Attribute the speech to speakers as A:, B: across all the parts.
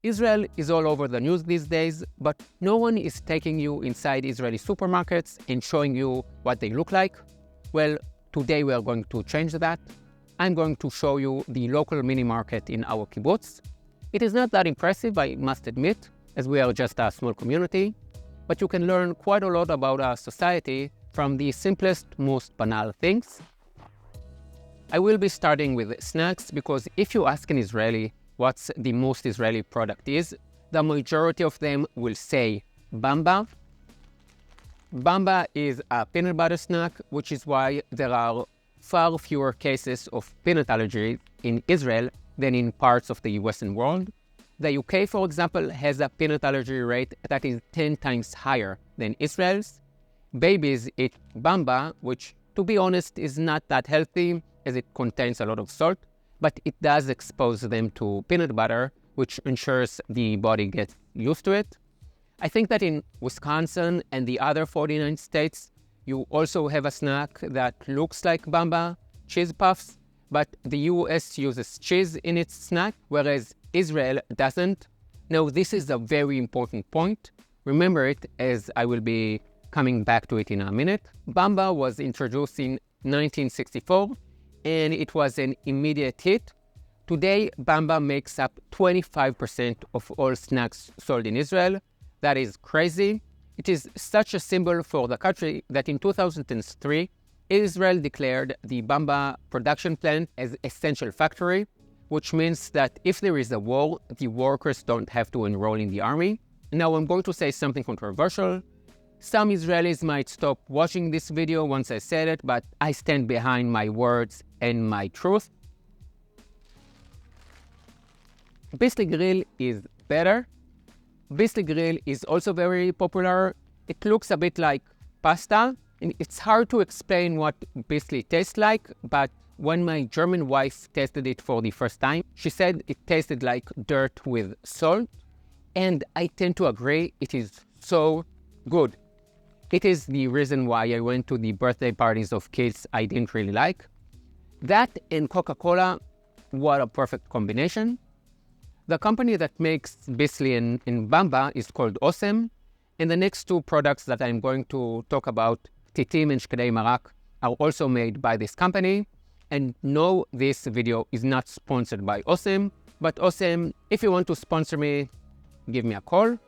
A: Israel is all over the news these days, but no one is taking you inside Israeli supermarkets and showing you what they look like. Well, today we are going to change that. I'm going to show you the local mini market in our kibbutz. It is not that impressive, I must admit, as we are just a small community, but you can learn quite a lot about our society from the simplest, most banal things. I will be starting with snacks because if you ask an Israeli what's the most Israeli product is, the majority of them will say Bamba. Bamba is a peanut butter snack, which is why there are far fewer cases of peanut allergy in Israel than in parts of the Western world. The UK, for example, has a peanut allergy rate that is 10 times higher than Israel's. Babies eat Bamba, which, to be honest, is not that healthy as it contains a lot of salt, but it does expose them to peanut butter, which ensures the body gets used to it. I think that in Wisconsin and the other 49 states, you also have a snack that looks like Bamba, cheese puffs, but the US uses cheese in its snack, whereas Israel doesn't. Now, this is a very important point. Remember it, as I will be coming back to it in a minute. Bamba was introduced in 1964, and it was an immediate hit. Today, Bamba makes up 25% of all snacks sold in Israel. That is crazy. It is such a symbol for the country that in 2003, Israel declared the Bamba production plant as essential factory, which means that if there is a war, the workers don't have to enroll in the army. Now, I'm going to say something controversial. Some Israelis might stop watching this video once I said it, but I stand behind my words and my truth. Bisli grill is better. Bisli grill is also very popular. It looks a bit like pasta, and it's hard to explain what Bisli tastes like, but when my German wife tasted it for the first time, she said it tasted like dirt with salt, and I tend to agree. It is so good. It is the reason why I went to the birthday parties of kids I didn't really like. That and Coca-Cola, what a perfect combination. The company that makes Bisli and Bamba is called Osem, and the next two products that I'm going to talk about, Ptitim and Shkedi Marak, are also made by this company. And no, this video is not sponsored by Osem, but Osem, if you want to sponsor me, give me a call.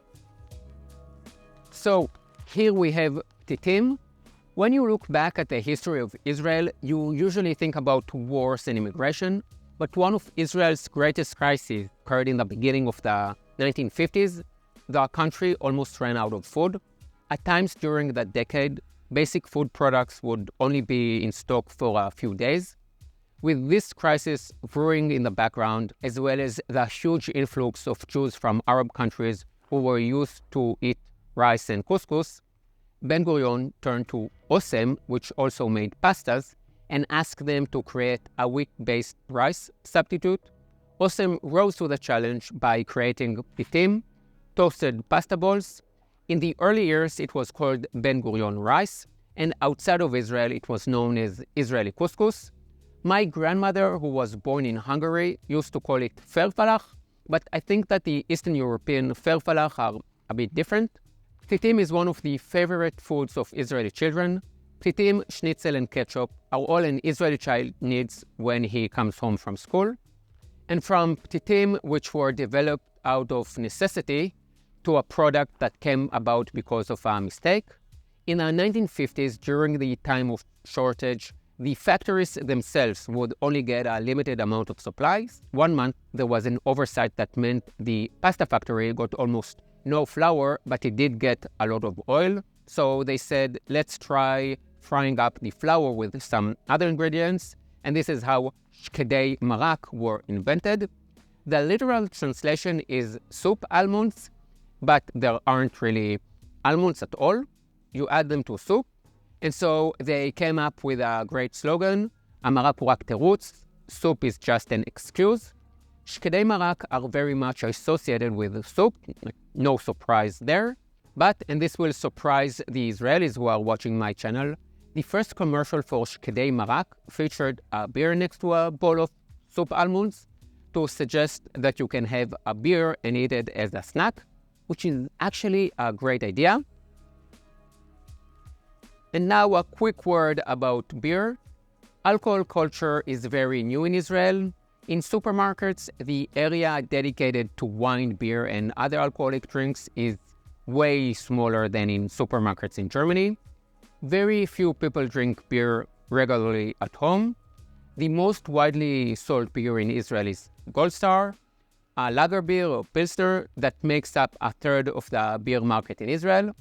A: So here we have Ptitim. When you look back at the history of Israel, you usually think about wars and immigration, but one of Israel's greatest crises occurred in the beginning of the 1950s. The country almost ran out of food. At times during that decade, basic food products would only be in stock for a few days. With this crisis brewing in the background, as well as the huge influx of Jews from Arab countries who were used to eat rice and couscous, Ben-Gurion turned to Osem, which also made pastas, and asked them to create a wheat-based rice substitute. Osem rose to the challenge by creating Ptitim, toasted pasta balls. In the early years, it was called Ben-Gurion rice, and outside of Israel, it was known as Israeli couscous. My grandmother, who was born in Hungary, used to call it felfalach, but I think that the Eastern European felfalach are a bit different. Ptitim is one of the favorite foods of Israeli children. Ptitim, schnitzel, and ketchup are all an Israeli child needs when he comes home from school. And from Ptitim, which were developed out of necessity, to a product that came about because of a mistake. In the 1950s, during the time of shortage, the factories themselves would only get a limited amount of supplies. One month, there was an oversight that meant the pasta factory got almost no flour, but it did get a lot of oil. So they said, let's try frying up the flour with some other ingredients. And this is how Shkedi Marak were invented. The literal translation is soup almonds, but there aren't really almonds at all. You add them to soup. And so they came up with a great slogan, Amarak הוא רק תירוץ, soup is just an excuse. Shkedi Marak are very much associated with soup, no surprise there. But, and this will surprise the Israelis who are watching my channel, the first commercial for Shkedi Marak featured a beer next to a bowl of soup almonds. to suggest that you can have a beer and eat it as a snack, which is actually a great idea. And now a quick word about beer. Alcohol culture is very new in Israel. In supermarkets, the area dedicated to wine, beer, and other alcoholic drinks is way smaller than in supermarkets in Germany. Very few people drink beer regularly at home. The most widely sold beer in Israel is Goldstar, a lager beer or pilsner that makes up a third of the beer market in Israel.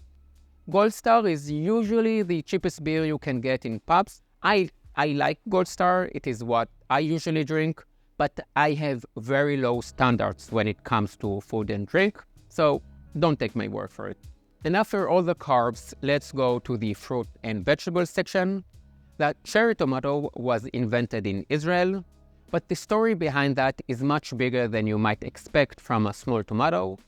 A: Goldstar is usually the cheapest beer you can get in pubs. I like Goldstar, it is what I usually drink, but I have very low standards when it comes to food and drink, so don't take my word for it. And after all the carbs, let's go to the fruit and vegetables section. The cherry tomato was invented in Israel, but the story behind that is much bigger than you might expect from a small tomato.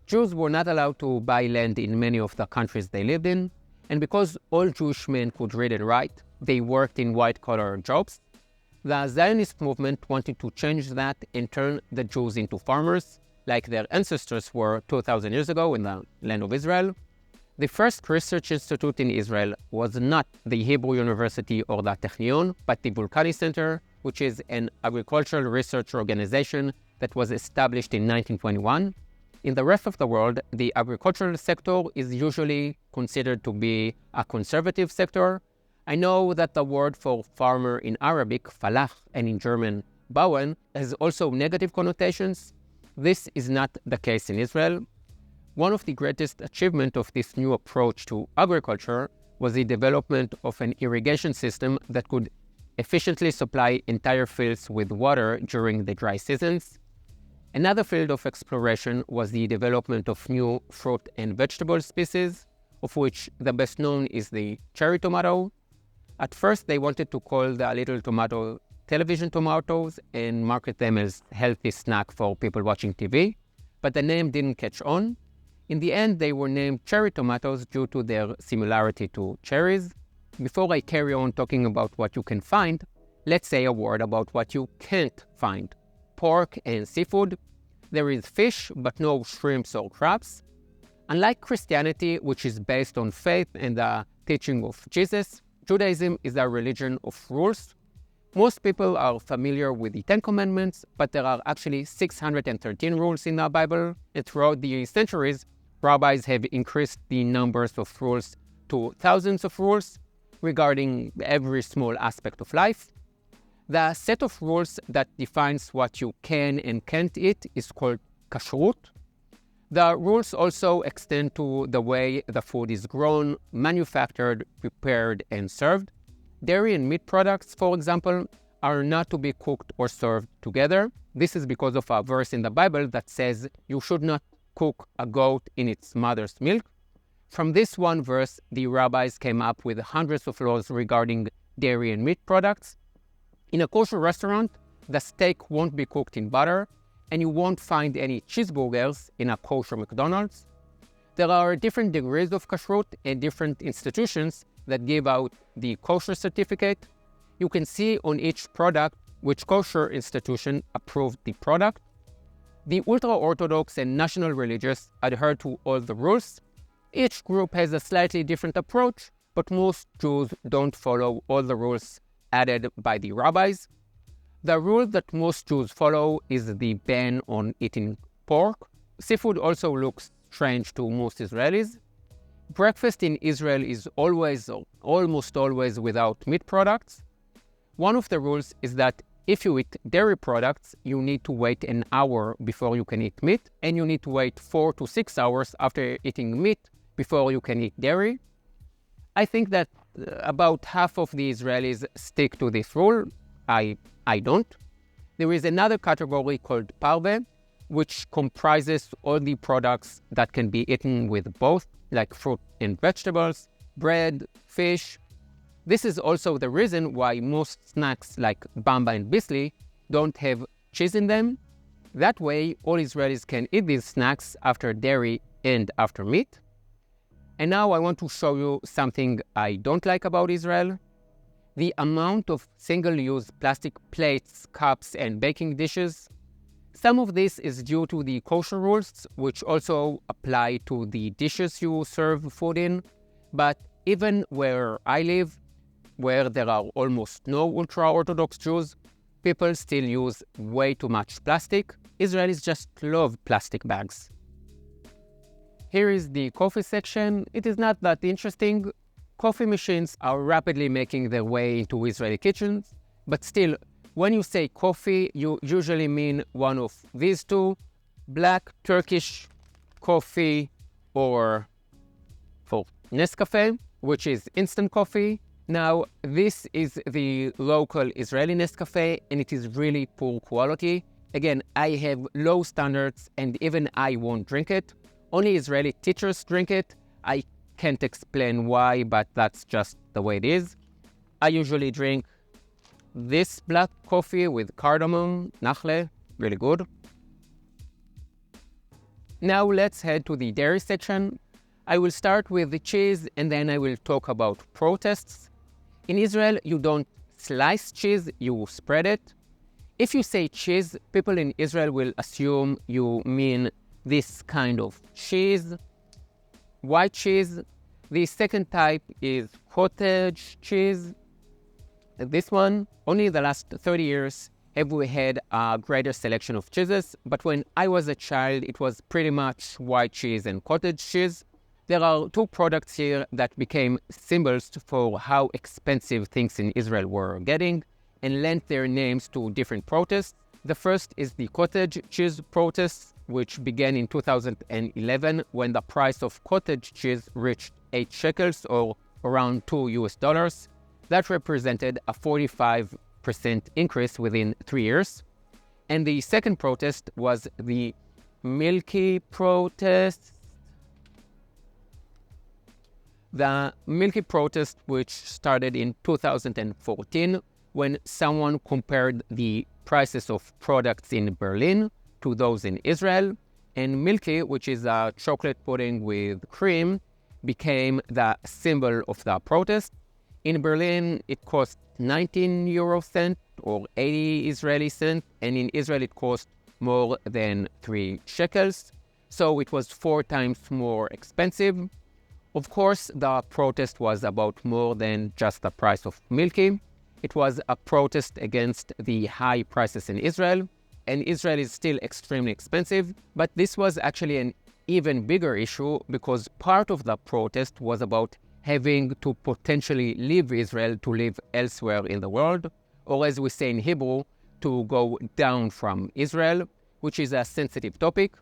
A: Jews were not allowed to buy land in many of the countries they lived in, and because all Jewish men could read and write, they worked in white-collar jobs. The Zionist movement wanted to change that and turn the Jews into farmers, like their ancestors were 2,000 years ago in the land of Israel. The first research institute in Israel was not the Hebrew University or the Technion, but the Vulcani Center, which is an agricultural research organization that was established in 1921. In the rest of the world, the agricultural sector is usually considered to be a conservative sector. I know that the word for farmer in Arabic, falach, and in German, bauen, has also negative connotations. This is not the case in Israel. One of the greatest achievements of this new approach to agriculture was the development of an irrigation system that could efficiently supply entire fields with water during the dry seasons. Another field of exploration was the development of new fruit and vegetable species, of which the best known is the cherry tomato. At first, they wanted to call the little tomato television tomatoes and market them as healthy snack for people watching TV, but the name didn't catch on. In the end, they were named cherry tomatoes due to their similarity to cherries. Before I carry on talking about what you can find, let's say a word about what you can't find. Pork and seafood. There is fish, but no shrimps or crabs. Unlike Christianity, which is based on faith and the teaching of Jesus, Judaism is a religion of rules. Most people are familiar with the Ten Commandments, but there are actually 613 rules in the Bible, and throughout the centuries, rabbis have increased the numbers of rules to thousands of rules regarding every small aspect of life. The set of rules that defines what you can and can't eat is called Kashrut. The rules also extend to the way the food is grown, manufactured, prepared, and served. Dairy and meat products, for example, are not to be cooked or served together. This is because of a verse in the Bible that says you should not cook a goat in its mother's milk. From this one verse, the rabbis came up with hundreds of laws regarding dairy and meat products. In a kosher restaurant, the steak won't be cooked in butter, and you won't find any cheeseburgers in a kosher McDonald's. There are different degrees of kashrut and different institutions that give out the kosher certificate. You can see on each product which kosher institution approved the product. The ultra-Orthodox and national religious adhere to all the rules. Each group has a slightly different approach, but most Jews don't follow all the rules added by the rabbis. The rule that most Jews follow is the ban on eating pork. Seafood also looks strange to most Israelis. Breakfast in Israel is always or almost always without meat products. One of the rules is that if you eat dairy products, you need to wait an hour before you can eat meat, and you need to wait 4 to 6 hours after eating meat before you can eat dairy. I think that about half of the Israelis stick to this rule. I don't. There is another category called parve, which comprises all the products that can be eaten with both, like fruit and vegetables, bread, fish. This is also the reason why most snacks like Bamba and Bisli don't have cheese in them. That way, all Israelis can eat these snacks after dairy and after meat. And now I want to show you something I don't like about Israel. The amount of single-use plastic plates, cups, and baking dishes. Some of this is due to the kosher rules, which also apply to the dishes you serve food in. But even where I live, where there are almost no ultra-Orthodox Jews, people still use way too much plastic. Israelis just love plastic bags. Here is the coffee section. It is not that interesting. Coffee machines are rapidly making their way into Israeli kitchens, but still, when you say coffee, you usually mean one of these two, black Turkish coffee or for Nescafe, which is instant coffee. Now, this is the local Israeli Nescafe, and it is really poor quality. Again, I have low standards, and even I won't drink it. Only Israeli teachers drink it. I can't explain why, but that's just the way it is. I usually drink this black coffee with cardamom, nachle, really good. Now let's head to the dairy section. I will start with the cheese and then I will talk about protests. In Israel, you don't slice cheese, you spread it. If you say cheese, people in Israel will assume you mean this kind of cheese, white cheese. The second type is cottage cheese. This one, only in the last 30 years have we had a greater selection of cheeses, but when I was a child, it was pretty much white cheese and cottage cheese. There are two products here that became symbols for how expensive things in Israel were getting and lent their names to different protests. The first is the cottage cheese protests, which began in 2011 when the price of cottage cheese reached 8 shekels or around $2. That represented a 45% increase within 3 years. And the second protest was the Milky protest. The Milky protest, which started in 2014 when someone compared the prices of products in Berlin to those in Israel. And Milky, which is a chocolate pudding with cream, became the symbol of the protest. In Berlin, it cost 19 euro cent or 80 Israeli cent, and in Israel it cost more than 3 shekels, so it was 4 times more expensive. Of course, the protest was about more than just the price of Milky. It was a protest against the high prices in Israel, and Israel is still extremely expensive, but this was actually an even bigger issue because part of the protest was about having to potentially leave Israel to live elsewhere in the world, or as we say in Hebrew, to go down from Israel, which is a sensitive topic.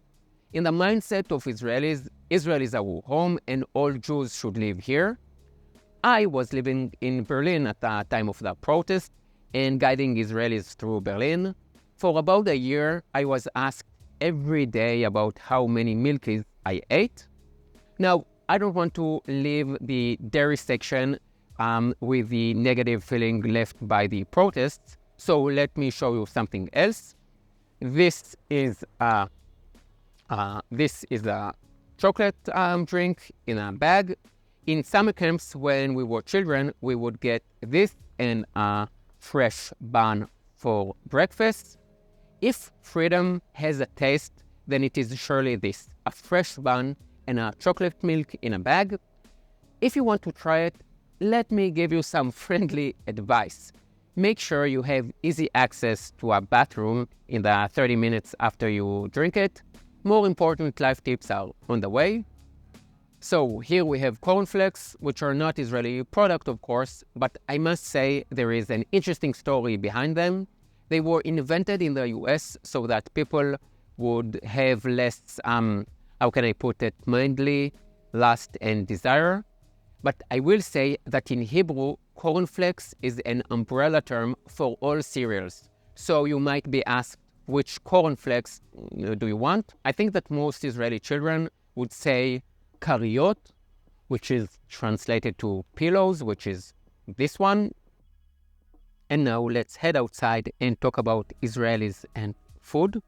A: In the mindset of Israelis, Israel is our home and all Jews should live here. I was living in Berlin at the time of the protest and guiding Israelis through Berlin. For about a year, I was asked every day about how many Milkys I ate. Now, I don't want to leave the dairy section with the negative feeling left by the protests, so let me show you something else. This is a chocolate drink in a bag. In summer camps, when we were children, we would get this and a fresh bun for breakfast. If freedom has a taste, then it is surely this, a fresh bun and a chocolate milk in a bag. If you want to try it, let me give you some friendly advice. Make sure you have easy access to a bathroom in the 30 minutes after you drink it. More important life tips are on the way. So here we have cornflakes, which are not Israeli product, of course, but I must say there is an interesting story behind them. They were invented in the US so that people would have less, how can I put it, mildly, lust and desire. But I will say that in Hebrew, cornflakes is an umbrella term for all cereals. So you might be asked, which cornflakes do you want? I think that most Israeli children would say kariot, which is translated to pillows, which is this one. And now let's head outside and talk about Israelis and food.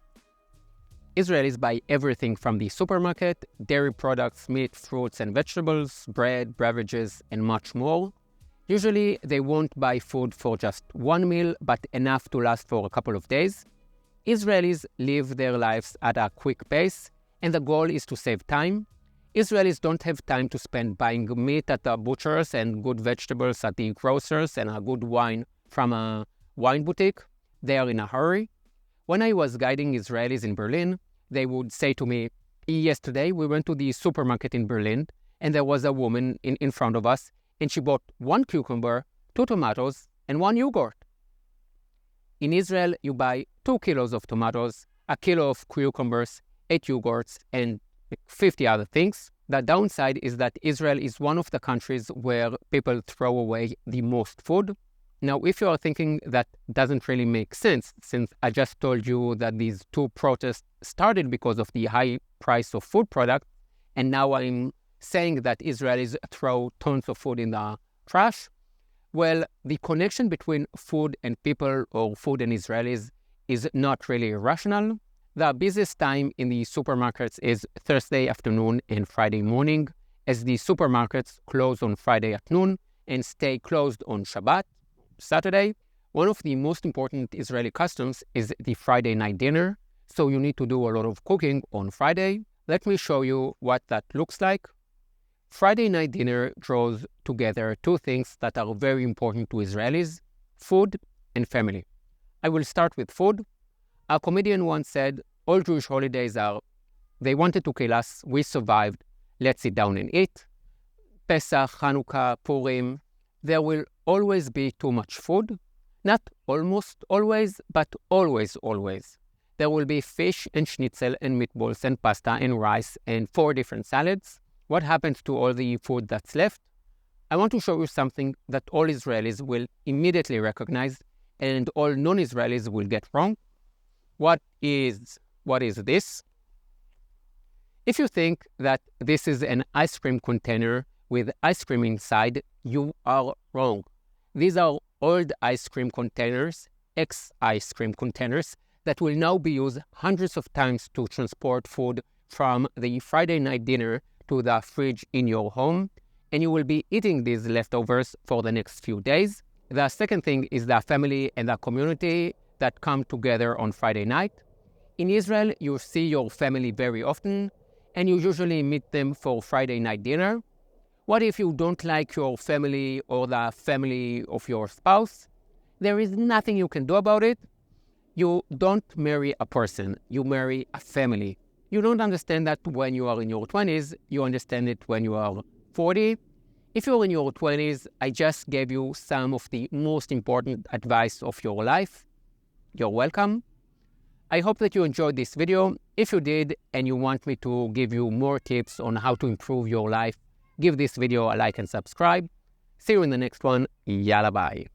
A: Israelis buy everything from the supermarket: dairy products, meat, fruits and vegetables, bread, beverages, and much more. Usually, they won't buy food for just one meal, but enough to last for a couple of days. Israelis live their lives at a quick pace, and the goal is to save time. Israelis don't have time to spend buying meat at the butchers and good vegetables at the grocers and a good wine from a wine boutique. They are in a hurry. When I was guiding Israelis in Berlin, they would say to me, yesterday we went to the supermarket in Berlin and there was a woman in front of us and she bought 1 cucumber, 2 tomatoes, and 1 yogurt. In Israel, you buy 2 kilos of tomatoes, a kilo of cucumbers, 8 yogurts, and 50 other things. The downside is that Israel is one of the countries where people throw away the most food. Now, if you are thinking that doesn't really make sense, since I just told you that these 2 protests started because of the high price of food products, and now I'm saying that Israelis throw tons of food in the trash, well, the connection between food and people or food and Israelis is not really rational. The busiest time in the supermarkets is Thursday afternoon and Friday morning, as the supermarkets close on Friday at noon and stay closed on Shabbat, Saturday. One of the most important Israeli customs is the Friday night dinner, so you need to do a lot of cooking on Friday. Let me show you what that looks like. Friday night dinner draws together 2 things that are very important to Israelis: food and family. I will start with food. A comedian once said, all Jewish holidays are, they wanted to kill us, we survived, let's sit down and eat. Pesach, Hanukkah, Purim, there will always be too much food. Not almost always, but always. There will be fish and schnitzel and meatballs and pasta and rice and 4 different salads. What happens to all the food that's left? I want to show you something that all Israelis will immediately recognize and all non-Israelis will get wrong. What is this? If you think that this is an ice cream container with ice cream inside, you are wrong. These are old ice cream containers, ex-ice cream containers, that will now be used hundreds of times to transport food from the Friday night dinner to the fridge in your home, and you will be eating these leftovers for the next few days. The second thing is the family and the community that come together on Friday night. In Israel, you see your family very often, and you usually meet them for Friday night dinner. What if you don't like your family or the family of your spouse? There is nothing you can do about it. You don't marry a person, you marry a family. You don't understand that when you are in your 20s, you understand it when you are 40. If you're in your 20s, I just gave you some of the most important advice of your life. You're welcome. I hope that you enjoyed this video. If you did and you want me to give you more tips on how to improve your life, give this video a like and subscribe. See you in the next one. Yalla bye.